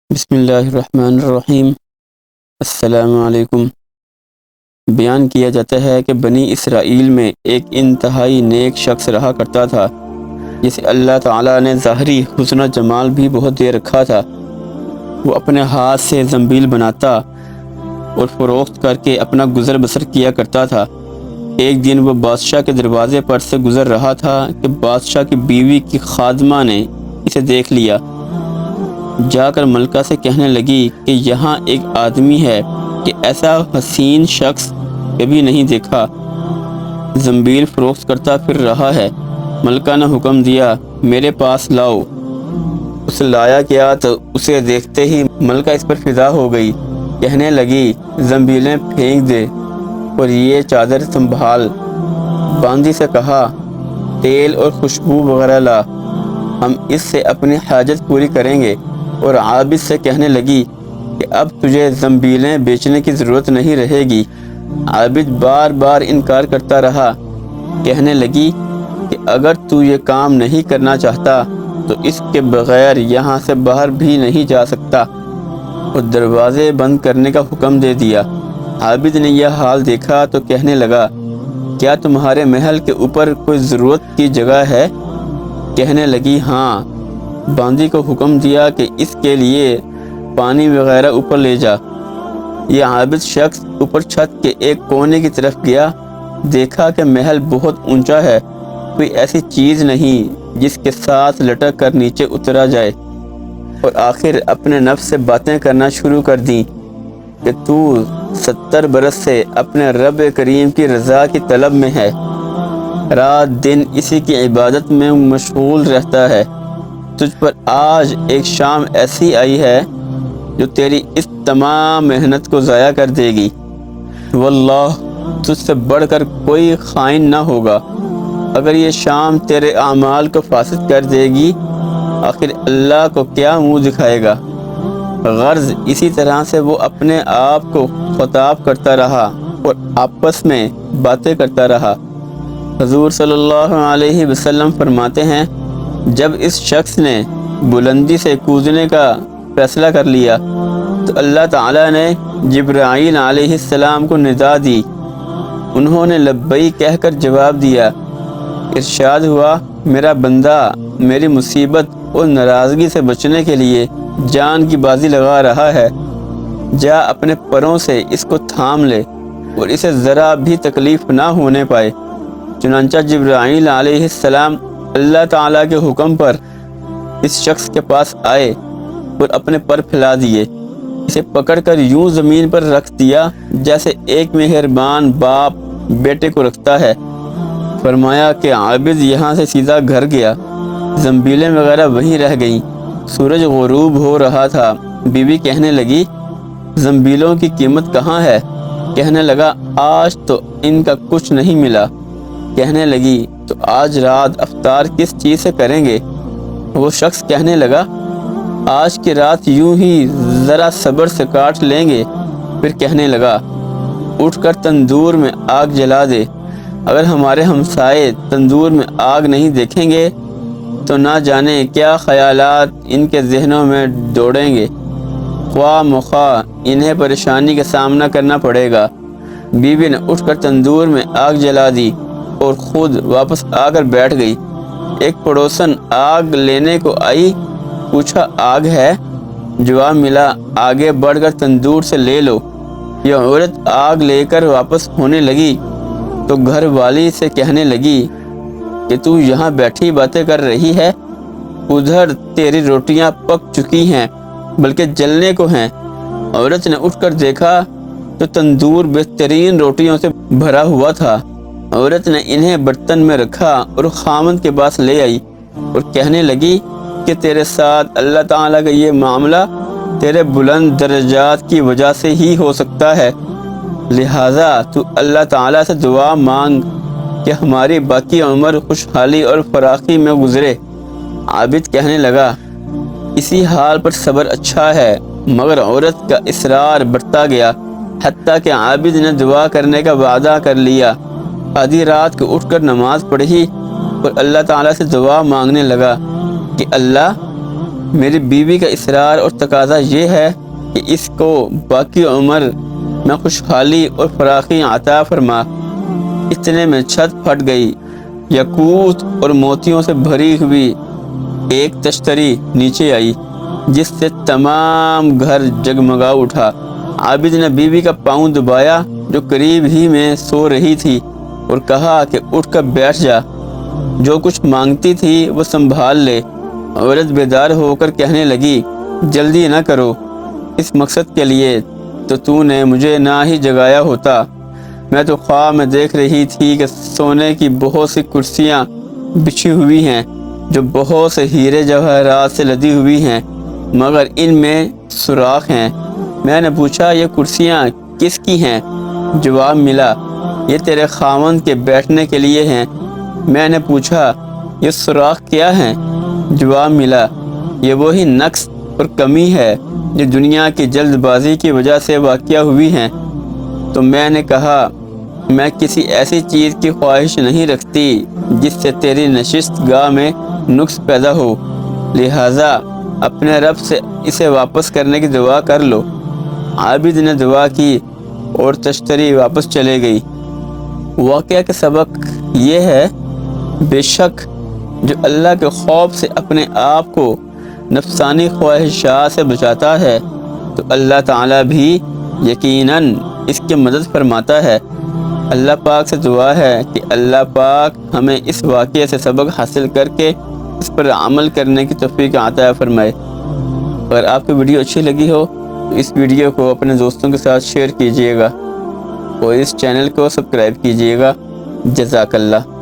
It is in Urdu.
بسم اللہ الرحمن الرحیم۔ السلام علیکم۔ بیان کیا جاتا ہے کہ بنی اسرائیل میں ایک انتہائی نیک شخص رہا کرتا تھا جسے اللہ تعالیٰ نے ظاہری حسن و جمال بھی بہت دے رکھا تھا۔ وہ اپنے ہاتھ سے زنبیل بناتا اور فروخت کر کے اپنا گزر بسر کیا کرتا تھا۔ ایک دن وہ بادشاہ کے دروازے پر سے گزر رہا تھا کہ بادشاہ کی بیوی کی خادمہ نے اسے دیکھ لیا۔ جا کر ملکہ سے کہنے لگی کہ یہاں ایک آدمی ہے کہ ایسا حسین شخص کبھی نہیں دیکھا، زنبیل فروخت کرتا پھر رہا ہے۔ ملکہ نے حکم دیا میرے پاس لاؤ۔ اسے لایا گیا تو اسے دیکھتے ہی ملکہ اس پر فدا ہو گئی۔ کہنے لگی زنبیلیں پھینک دے اور یہ چادر سنبھال۔ باندی سے کہا تیل اور خوشبو وغیرہ لا، ہم اس سے اپنی حاجت پوری کریں گے۔ اور عابد سے کہنے لگی کہ اب تجھے زنبیلیں بیچنے کی ضرورت نہیں رہے گی۔ عابد بار بار انکار کرتا رہا۔ کہنے لگی کہ اگر تو یہ کام نہیں کرنا چاہتا تو اس کے بغیر یہاں سے باہر بھی نہیں جا سکتا، اور دروازے بند کرنے کا حکم دے دیا۔ عابد نے یہ حال دیکھا تو کہنے لگا کیا تمہارے محل کے اوپر کوئی ضرورت کی جگہ ہے؟ کہنے لگی ہاں۔ باندی کو حکم دیا کہ اس کے لیے پانی وغیرہ اوپر لے جا۔ یہ عابد شخص اوپر چھت کے ایک کونے کی طرف گیا، دیکھا کہ محل بہت اونچا ہے، کوئی ایسی چیز نہیں جس کے ساتھ لٹک کر نیچے اترا جائے، اور آخر اپنے نفس سے باتیں کرنا شروع کر دیں کہ تو 70 برس سے اپنے رب کریم کی رضا کی طلب میں ہے، رات دن اسی کی عبادت میں مشغول رہتا ہے۔ تجھ پر آج ایک شام ایسی آئی ہے جو تیری اس تمام محنت کو ضائع کر دے گی۔ واللہ تجھ سے بڑھ کر کوئی خائن نہ ہوگا۔ اگر یہ شام تیرے اعمال کو فاسد کر دے گی، آخر اللہ کو کیا منہ دکھائے گا؟ غرض اسی طرح سے وہ اپنے آپ کو خطاب کرتا رہا اور آپس میں باتیں کرتا رہا۔ حضور صلی اللہ علیہ وسلم فرماتے ہیں جب اس شخص نے بلندی سے کودنے کا فیصلہ کر لیا تو اللہ تعالیٰ نے جبرائیل علیہ السلام کو ندا دی۔ انہوں نے لبیک کہہ کر جواب دیا۔ ارشاد ہوا میرا بندہ میری مصیبت اور ناراضگی سے بچنے کے لیے جان کی بازی لگا رہا ہے، جا اپنے پروں سے اس کو تھام لے اور اسے ذرا بھی تکلیف نہ ہونے پائے۔ چنانچہ جبرائیل علیہ السلام اللہ تعالیٰ کے حکم پر اس شخص کے پاس آئے اور اپنے پر پھیلا دیے، اسے پکڑ کر یوں زمین پر رکھ دیا جیسے ایک مہربان باپ بیٹے کو رکھتا ہے۔ فرمایا کہ عابد یہاں سے سیدھا گھر گیا، زنبیلیں وغیرہ وہیں رہ گئیں۔ سورج غروب ہو رہا تھا۔ بیوی کہنے لگی زنبیلوں کی قیمت کہاں ہے؟ کہنے لگا آج تو ان کا کچھ نہیں ملا۔ کہنے لگی تو آج رات افطار کس چیز سے کریں گے؟ وہ شخص کہنے لگا آج کی رات یوں ہی ذرا صبر سے کاٹ لیں گے۔ پھر کہنے لگا اٹھ کر تندور میں آگ جلا دے، اگر ہمارے ہمسائے تندور میں آگ نہیں دیکھیں گے تو نہ جانے کیا خیالات ان کے ذہنوں میں دوڑیں گے، خواہ مخواہ انہیں پریشانی کا سامنا کرنا پڑے گا۔ بیوی نے اٹھ کر تندور میں آگ جلا دی اور خود واپس آ کر بیٹھ گئی۔ ایک پڑوسن آگ لینے کو آئی، پوچھا آگ ہے؟ جواب ملا آگے بڑھ کر تندور سے لے لو۔ یہ عورت آگ لے کر واپس ہونے لگی تو گھر والی سے کہنے لگی کہ تو یہاں بیٹھی باتیں کر رہی ہے، ادھر تیری روٹیاں پک چکی ہیں بلکہ جلنے کو ہیں۔ عورت نے اٹھ کر دیکھا تو تندور بہترین روٹیوں سے بھرا ہوا تھا۔ عورت نے انہیں برتن میں رکھا اور خامند کے پاس لے آئی اور کہنے لگی کہ تیرے ساتھ اللہ تعالیٰ کا یہ معاملہ تیرے بلند درجات کی وجہ سے ہی ہو سکتا ہے، لہٰذا تو اللہ تعالیٰ سے دعا مانگ کہ ہماری باقی عمر خوشحالی اور فراخی میں گزرے۔ عابد کہنے لگا اسی حال پر صبر اچھا ہے، مگر عورت کا اصرار بڑھتا گیا، حتیٰ کہ عابد نے دعا کرنے کا وعدہ کر لیا۔ آدھی رات کو اٹھ کر نماز پڑھی اور اللہ تعالیٰ سے دعا مانگنے لگا کہ اللہ میری بیوی کا اصرار اور تقاضا یہ ہے کہ اس کو باقی عمر میں خوشحالی اور فراخی عطا فرما۔ اتنے میں چھت پھٹ گئی۔ یاقوت اور موتیوں سے بھری ہوئی ایک تشتری نیچے آئی جس سے تمام گھر جگمگا اٹھا۔ عابد نے بیوی کا پاؤں دبایا جو قریب ہی میں سو رہی تھی اور کہا کہ اٹھ کر بیٹھ جا، جو کچھ مانگتی تھی وہ سنبھال لے۔ عورت بیدار ہو کر کہنے لگی، جلدی نہ کرو، اس مقصد کے لیے تو نے مجھے نہ ہی جگایا ہوتا۔ میں تو خواب میں دیکھ رہی تھی کہ سونے کی بہت سی کرسیاں بچھی ہوئی ہیں جو بہت سے ہیرے جواہرات سے لدی ہوئی ہیں، مگر ان میں سوراخ ہیں۔ میں نے پوچھا، یہ کرسیاں کس کی ہیں؟ جواب ملا، یہ تیرے خاوند کے بیٹھنے کے لیے ہیں۔ میں نے پوچھا، یہ سوراخ کیا ہیں؟ جواب ملا، یہ وہی نقص اور کمی ہے جو دنیا کی جلد بازی کی وجہ سے واقع ہوئی ہیں۔ تو میں نے کہا، میں کسی ایسی چیز کی خواہش نہیں رکھتی جس سے تیری نشست گاہ میں نقص پیدا ہو، لہٰذا اپنے رب سے اسے واپس کرنے کی دعا کر لو۔ عابد نے دعا کی اور تشتری واپس چلے گئی۔ واقعہ کے سبق یہ ہے، بے شک جو اللہ کے خوف سے اپنے آپ کو نفسانی خواہشات سے بچاتا ہے تو اللہ تعالیٰ بھی یقیناً اس کی مدد فرماتا ہے۔ اللہ پاک سے دعا ہے کہ اللہ پاک ہمیں اس واقعے سے سبق حاصل کر کے اس پر عمل کرنے کی توفیق عطا فرمائے۔ اگر آپ کو ویڈیو اچھی لگی ہو تو اس ویڈیو کو اپنے دوستوں کے ساتھ شیئر کیجیے گا اور اس چینل کو سبسکرائب کیجیے گا۔ جزاک اللہ۔